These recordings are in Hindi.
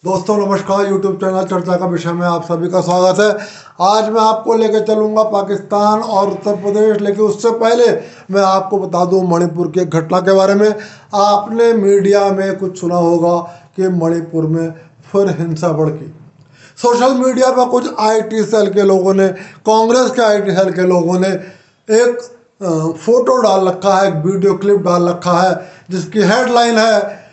दोस्तों नमस्कार, यूट्यूब चैनल चर्चा का विषय में आप सभी का स्वागत है। आज मैं आपको लेकर चलूंगा पाकिस्तान और उत्तर प्रदेश, लेकिन उससे पहले मैं आपको बता दूं मणिपुर की एक घटना के बारे में। आपने मीडिया में कुछ सुना होगा कि मणिपुर में फिर हिंसा भड़की। सोशल मीडिया पर कुछ आईटी सेल के लोगों ने, कांग्रेस के आईटी सेल के लोगों ने एक फोटो डाल रखा है, एक वीडियो क्लिप डाल रखा है जिसकी हेडलाइन है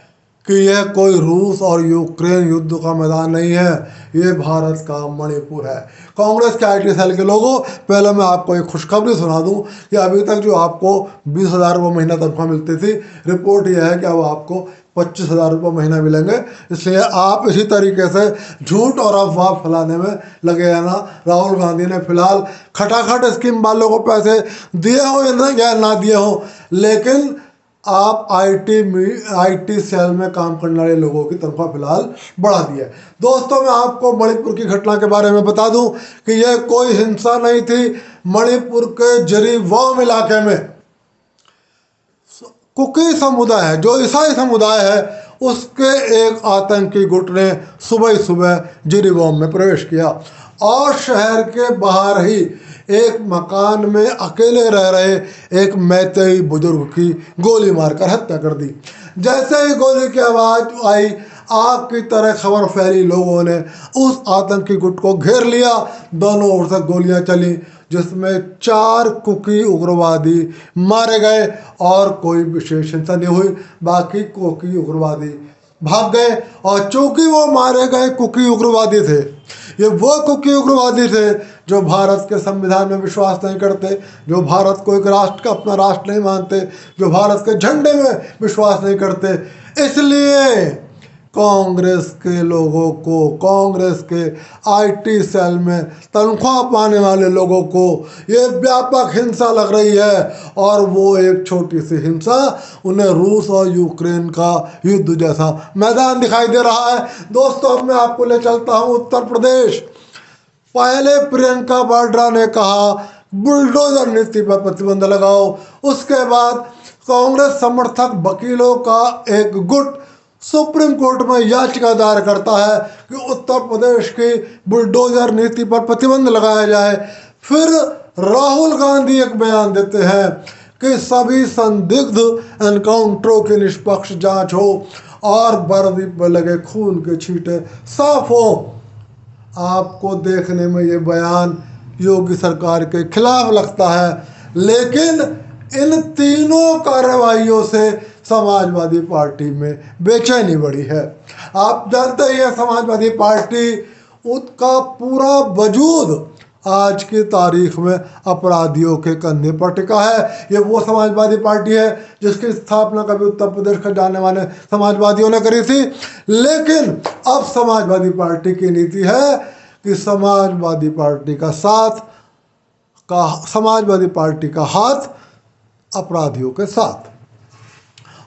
कि यह कोई रूस और यूक्रेन युद्ध का मैदान नहीं है, ये भारत का मणिपुर है। कांग्रेस के आईटी सेल के लोगों, पहले मैं आपको एक खुशखबरी सुना दूं कि अभी तक जो आपको 20,000 रुपये महीना तनख्वाह मिलती थी, रिपोर्ट यह है कि अब आपको 25,000 रुपये महीना मिलेंगे। इसलिए आप इसी तरीके से झूठ और अफवाह फैलाने में लगे रहना। राहुल गांधी ने फिलहाल खटाखट स्कीम वालों को पैसे दिए हो या ना दिए हो, लेकिन आप आईटी सेल में काम करने वाले लोगों की तनख्वाह फिलहाल बढ़ा दी है। दोस्तों मैं आपको मणिपुर की घटना के बारे में बता दूं कि यह कोई हिंसा नहीं थी। मणिपुर के जरीवाम इलाके में कुकी समुदाय है, जो ईसाई समुदाय है, उसके एक आतंकी गुट ने सुबह ही सुबह जिरीबाम में प्रवेश किया और शहर के बाहर ही एक मकान में अकेले रह रहे एक मैतेई बुजुर्ग की गोली मारकर हत्या कर दी। जैसे ही गोली की आवाज़ आई, आग की तरह खबर फैली, लोगों ने उस आतंकी गुट को घेर लिया। दोनों ओर से गोलियां चली, जिसमें 4 कुकी उग्रवादी मारे गए और कोई विशेष हिंसा नहीं हुई। बाकी कुकी उग्रवादी भाग गए और चूंकि वो मारे गए कुकी उग्रवादी थे, ये वो कुकी उग्रवादी थे जो भारत के संविधान में विश्वास नहीं करते, जो भारत को एक राष्ट्र का अपना राष्ट्र नहीं मानते, जो भारत के झंडे में विश्वास नहीं करते। इसलिए कांग्रेस के लोगों को, कांग्रेस के आईटी सेल में तनख्वाह पाने वाले लोगों को ये व्यापक हिंसा लग रही है और वो एक छोटी सी हिंसा उन्हें रूस और यूक्रेन का युद्ध जैसा मैदान दिखाई दे रहा है। दोस्तों अब मैं आपको ले चलता हूँ उत्तर प्रदेश। पहले प्रियंका वाड्रा ने कहा बुलडोजर नीति पर प्रतिबंध लगाओ, उसके बाद कांग्रेस समर्थक वकीलों का एक गुट सुप्रीम कोर्ट में याचिका दायर करता है कि उत्तर प्रदेश की बुलडोजर नीति पर प्रतिबंध लगाया जाए। फिर राहुल गांधी एक बयान देते हैं कि सभी संदिग्ध एनकाउंटरों की निष्पक्ष जांच हो और वर्दी पर लगे खून के छींटे साफ हो। आपको देखने में ये बयान योगी सरकार के खिलाफ लगता है, लेकिन इन तीनों कार्रवाइयों से समाजवादी पार्टी में बेचैनी बढ़ी है। आप जानते ही हैं समाजवादी पार्टी, उसका पूरा वजूद आज की तारीख में अपराधियों के कंधे पर टिका है। ये वो समाजवादी पार्टी है जिसकी स्थापना कभी उत्तर प्रदेश के जाने वाले समाजवादियों ने करी थी, लेकिन अब समाजवादी पार्टी की नीति है कि समाजवादी पार्टी का हाथ अपराधियों के साथ।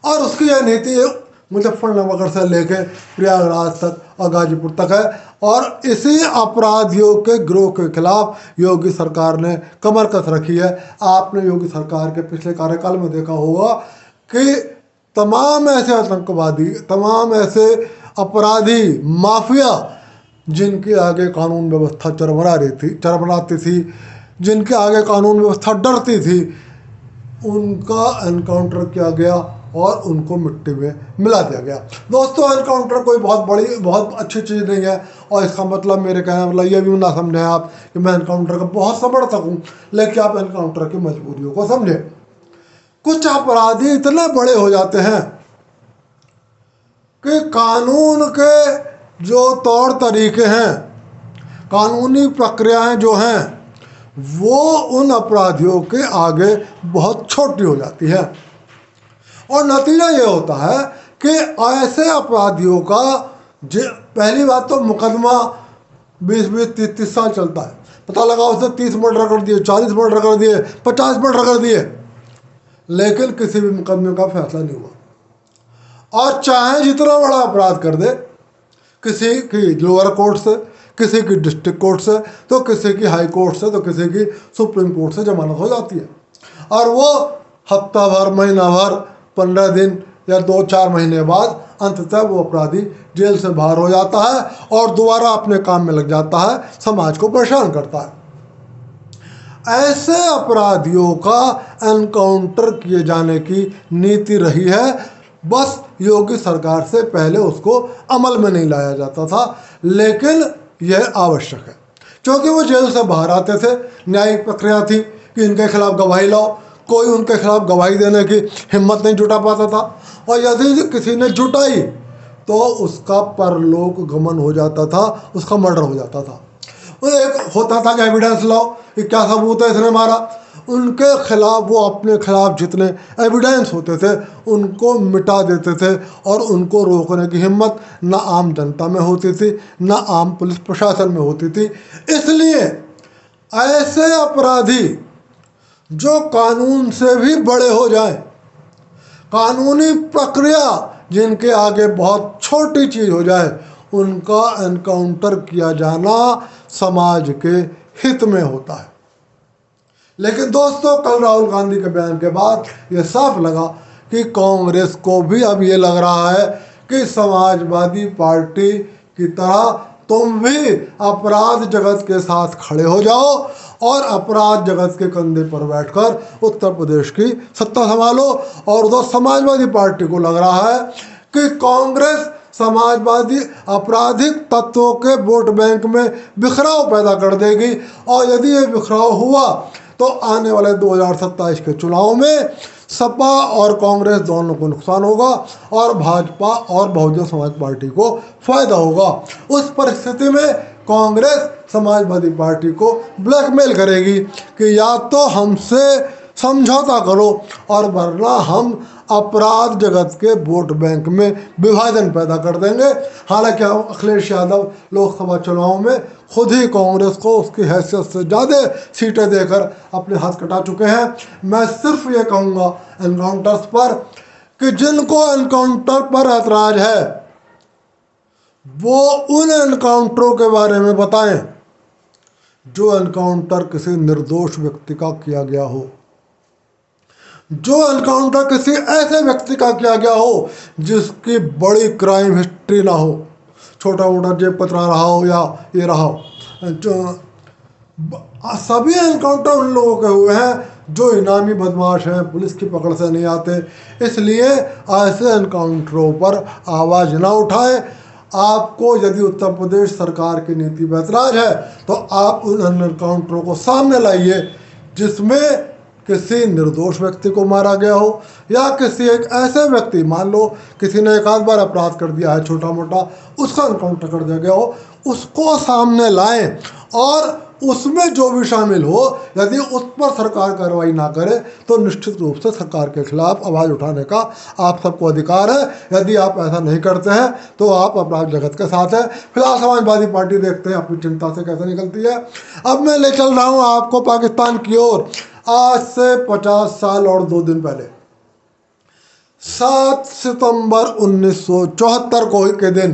और उसकी यह नीति मुजफ्फरनगर से लेकर प्रयागराज तक और गाजीपुर तक है और इसी अपराधियों के गिरोह के खिलाफ योगी सरकार ने कमर कस रखी है। आपने योगी सरकार के पिछले कार्यकाल में देखा होगा कि तमाम ऐसे आतंकवादी, तमाम ऐसे अपराधी, माफिया जिनके आगे कानून व्यवस्था चरमराती थी, जिनके आगे कानून व्यवस्था डरती थी, उनका एनकाउंटर किया गया और उनको मिट्टी में मिला दिया गया। दोस्तों एनकाउंटर कोई बहुत अच्छी चीज़ नहीं है और इसका मतलब, मेरे कहने का मतलब ये भी ना समझें आप कि मैं एनकाउंटर का बहुत समर्थक हूँ, लेकिन आप एनकाउंटर की मजबूरियों को समझें। कुछ अपराधी इतने बड़े हो जाते हैं कि कानून के जो तौर तरीके हैं, कानूनी प्रक्रियाएं जो हैं, वो उन अपराधियों के आगे बहुत छोटी हो जाती है और नतीजा ये होता है कि ऐसे अपराधियों का पहली बात तो मुकदमा 20-20, 30-30 साल चलता है। पता लगा उसने 30 मर्डर कर दिए, 40 मर्डर कर दिए, 50 मर्डर कर दिए, लेकिन किसी भी मुकदमे का फैसला नहीं हुआ। और चाहे जितना बड़ा अपराध कर दे, किसी की लोअर कोर्ट से, किसी की डिस्ट्रिक्ट कोर्ट से, तो किसी की हाई कोर्ट से, तो किसी की सुप्रीम कोर्ट से जमानत हो जाती है और वो हफ्ता भर, महीना भर, 15 दिन या 2-4 महीने बाद अंततः वो अपराधी जेल से बाहर हो जाता है और दोबारा अपने काम में लग जाता है, समाज को परेशान करता है। ऐसे अपराधियों का एनकाउंटर किए जाने की नीति रही है, बस योगी सरकार से पहले उसको अमल में नहीं लाया जाता था, लेकिन यह आवश्यक है क्योंकि वो जेल से बाहर आते थे, न्यायिक प्रक्रिया थी कि इनके खिलाफ गवाही लाओ, कोई उनके खिलाफ गवाही देने की हिम्मत नहीं जुटा पाता था, और यदि किसी ने जुटाई तो उसका परलोक गमन हो जाता था, उसका मर्डर हो जाता था। वो एक होता था कि एविडेंस लाओ कि क्या सबूत है इसने मारा, उनके खिलाफ वो अपने खिलाफ जितने एविडेंस होते थे उनको मिटा देते थे और उनको रोकने की हिम्मत न आम जनता में होती थी न आम पुलिस प्रशासन में होती थी। इसलिए ऐसे अपराधी जो कानून से भी बड़े हो जाएं, कानूनी प्रक्रिया जिनके आगे बहुत छोटी चीज़ हो जाए, उनका एनकाउंटर किया जाना समाज के हित में होता है। लेकिन दोस्तों, कल राहुल गांधी के बयान के बाद ये साफ लगा कि कांग्रेस को भी अब ये लग रहा है कि समाजवादी पार्टी की तरह तुम भी अपराध जगत के साथ खड़े हो जाओ और अपराध जगत के कंधे पर बैठकर उत्तर प्रदेश की सत्ता संभालो। और उधर समाजवादी पार्टी को लग रहा है कि कांग्रेस समाजवादी आपराधिक तत्वों के वोट बैंक में बिखराव पैदा कर देगी, और यदि ये बिखराव हुआ तो आने वाले 2027 के चुनाव में सपा और कांग्रेस दोनों को नुकसान होगा और भाजपा और बहुजन समाज पार्टी को फायदा होगा। उस परिस्थिति में कांग्रेस समाजवादी पार्टी को ब्लैकमेल करेगी कि या तो हमसे समझौता करो और वरना हम अपराध जगत के वोट बैंक में विभाजन पैदा कर देंगे। हालांकि अखिलेश यादव लोकसभा चुनाव में खुद ही कांग्रेस को उसकी हैसियत से ज़्यादा सीटें देकर अपने हाथ कटा चुके हैं। मैं सिर्फ ये कहूँगा एनकाउंटर्स पर कि जिनको एनकाउंटर पर ऐतराज़ है वो उन एनकाउंटरों के बारे में बताएं जो एनकाउंटर किसी निर्दोष व्यक्ति का किया गया हो, जो एनकाउंटर किसी ऐसे व्यक्ति का किया गया हो जिसकी बड़ी क्राइम हिस्ट्री ना हो, छोटा मोटा जेब कतरा रहा हो या ये रहा हो। सभी एनकाउंटर उन लोगों के हुए हैं जो इनामी बदमाश हैं, पुलिस की पकड़ से नहीं आते। इसलिए ऐसे एनकाउंटरों पर आवाज़ ना उठाएं। आपको यदि उत्तर प्रदेश सरकार की नीति पर ऐतराज़ है तो आप उन एनकाउंटरों को सामने लाइए जिसमें किसी निर्दोष व्यक्ति को मारा गया हो या किसी एक ऐसे व्यक्ति, मान लो किसी ने एक आध बार अपराध कर दिया है छोटा मोटा, उसका एनकाउंटर कर दिया गया हो, उसको सामने लाएं और उसमें जो भी शामिल हो, यदि उस पर सरकार कार्रवाई ना करे तो निश्चित रूप से सरकार के खिलाफ आवाज़ उठाने का आप सबको अधिकार है। यदि आप ऐसा नहीं करते हैं तो आप अपराध जगत के साथ हैं। फिलहाल समाजवादी पार्टी देखते हैं अपनी चिंता से कैसे निकलती है। अब मैं ले चल रहा हूँ आपको पाकिस्तान की ओर। आज से 50 साल और 2 दिन पहले 7 सितंबर 1974 को के दिन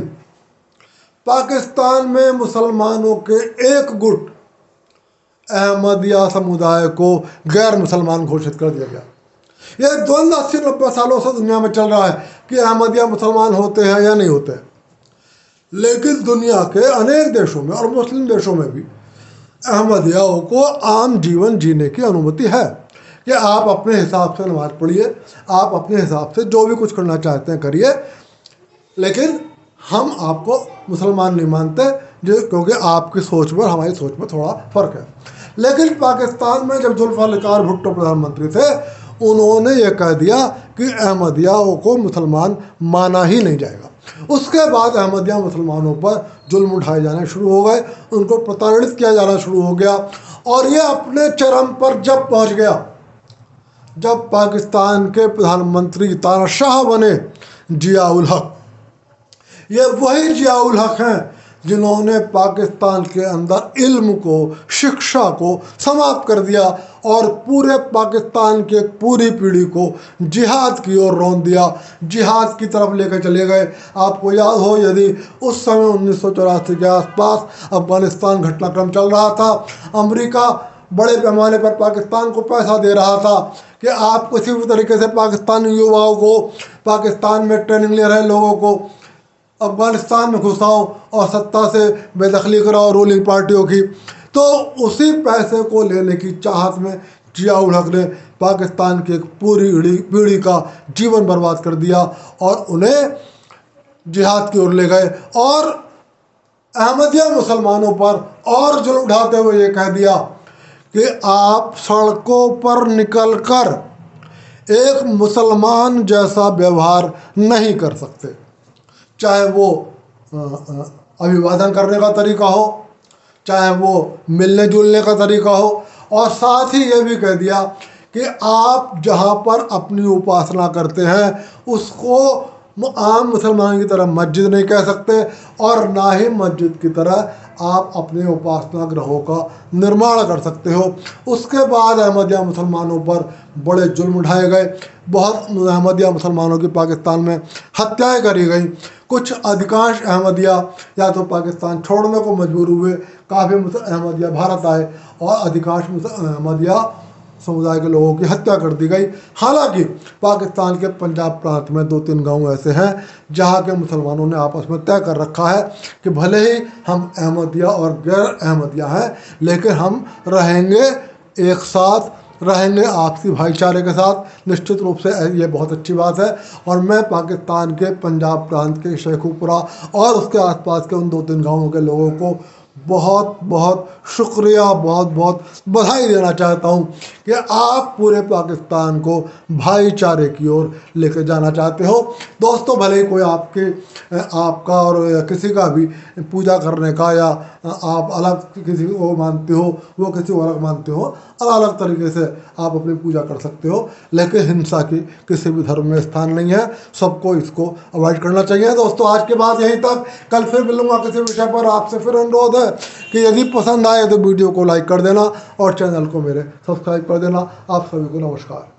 पाकिस्तान में मुसलमानों के एक गुट अहमदिया समुदाय को गैर मुसलमान घोषित कर दिया गया। यह द्वंद्व 80-90 सालों से दुनिया में चल रहा है कि अहमदिया मुसलमान होते हैं या नहीं होते, लेकिन दुनिया के अनेक देशों में और मुस्लिम देशों में भी अहमदियाओं को आम जीवन जीने की अनुमति है कि आप अपने हिसाब से नमाज पढ़िए, आप अपने हिसाब से जो भी कुछ करना चाहते हैं करिए, लेकिन हम आपको मुसलमान नहीं मानते क्योंकि आपकी सोच में हमारी सोच में थोड़ा फ़र्क है। लेकिन पाकिस्तान में जब जुल्फ़िकार भुट्टो प्रधानमंत्री थे, उन्होंने ये कह दिया कि अहमदियाओं को मुसलमान माना ही नहीं जाएगा। उसके बाद अहमदिया मुसलमानों पर जुल्म उठाए जाने शुरू हो गए, उनको प्रताड़ित किया जाना शुरू हो गया, और ये अपने चरम पर जब पहुंच गया जब पाकिस्तान के प्रधानमंत्री तानाशाह बने जिया उल हक। ये वही जिया उल हक हैं जिन्होंने पाकिस्तान के अंदर इल्म को, शिक्षा को समाप्त कर दिया और पूरे पाकिस्तान की एक पूरी पीढ़ी को जिहाद की ओर रौंद दिया, जिहाद की तरफ लेकर चले गए। आपको याद हो, यदि उस समय 1984 के आसपास अफगानिस्तान घटनाक्रम चल रहा था, अमेरिका बड़े पैमाने पर पाकिस्तान को पैसा दे रहा था कि आप किसी भी तरीके से पाकिस्तानी युवाओं को, पाकिस्तान में ट्रेनिंग ले रहे लोगों को अफगानिस्तान में घुसाओ और सत्ता से बेदखली कराओ रूलिंग पार्टियों की। तो उसी पैसे को लेने की चाहत में जिया उल हक ने पाकिस्तान की एक पूरी पीढ़ी का जीवन बर्बाद कर दिया और उन्हें जिहाद की ओर ले गए और अहमदिया मुसलमानों पर और जुल्म उठाते हुए ये कह दिया कि आप सड़कों पर निकलकर एक मुसलमान जैसा व्यवहार नहीं कर सकते, चाहे वो अभिवादन करने का तरीका हो, चाहे वो मिलने जुलने का तरीका हो, और साथ ही ये भी कह दिया कि आप जहाँ पर अपनी उपासना करते हैं उसको आम मुसलमान की तरह मस्जिद नहीं कह सकते और ना ही मस्जिद की तरह आप अपने उपासना गृहों का निर्माण कर सकते हो। उसके बाद अहमदिया मुसलमानों पर बड़े जुल्म उठाए गए, बहुत अहमदिया मुसलमानों की पाकिस्तान में हत्याएं करी गई। कुछ अधिकांश अहमदिया या तो पाकिस्तान छोड़ने को मजबूर हुए, काफ़ी अहमदिया भारत आए और अधिकांश अहमदिया समुदाय के लोगों की हत्या कर दी गई। हालांकि पाकिस्तान के पंजाब प्रांत में 2-3 गांव ऐसे हैं जहां के मुसलमानों ने आपस में तय कर रखा है कि भले ही हम अहमदिया और गैर अहमदिया हैं लेकिन हम रहेंगे एक साथ, रहेंगे आपसी भाईचारे के साथ। निश्चित रूप से ये बहुत अच्छी बात है और मैं पाकिस्तान के पंजाब प्रांत के शेखुपुरा और उसके आसपास के उन 2-3 गाँवों के लोगों को बहुत बहुत शुक्रिया, बहुत बहुत बधाई देना चाहता हूँ कि आप पूरे पाकिस्तान को भाईचारे की ओर लेकर जाना चाहते हो। दोस्तों, भले ही कोई आपका और किसी का भी पूजा करने का या आप अलग किसी को मानते हो, वो किसी को अलग मानते हो, अलग अलग तरीके से आप अपनी पूजा कर सकते हो, लेकिन हिंसा की किसी भी धर्म में स्थान नहीं है। सबको इसको अवॉइड करना चाहिए। दोस्तों, आज के बाद यहीं तक, कल फिर मिलूंगा किसी विषय पर। आपसे फिर अनुरोध है कि यदि पसंद आए तो वीडियो को लाइक कर देना और चैनल को मेरे सब्सक्राइब कर देना। आप सभी को नमस्कार।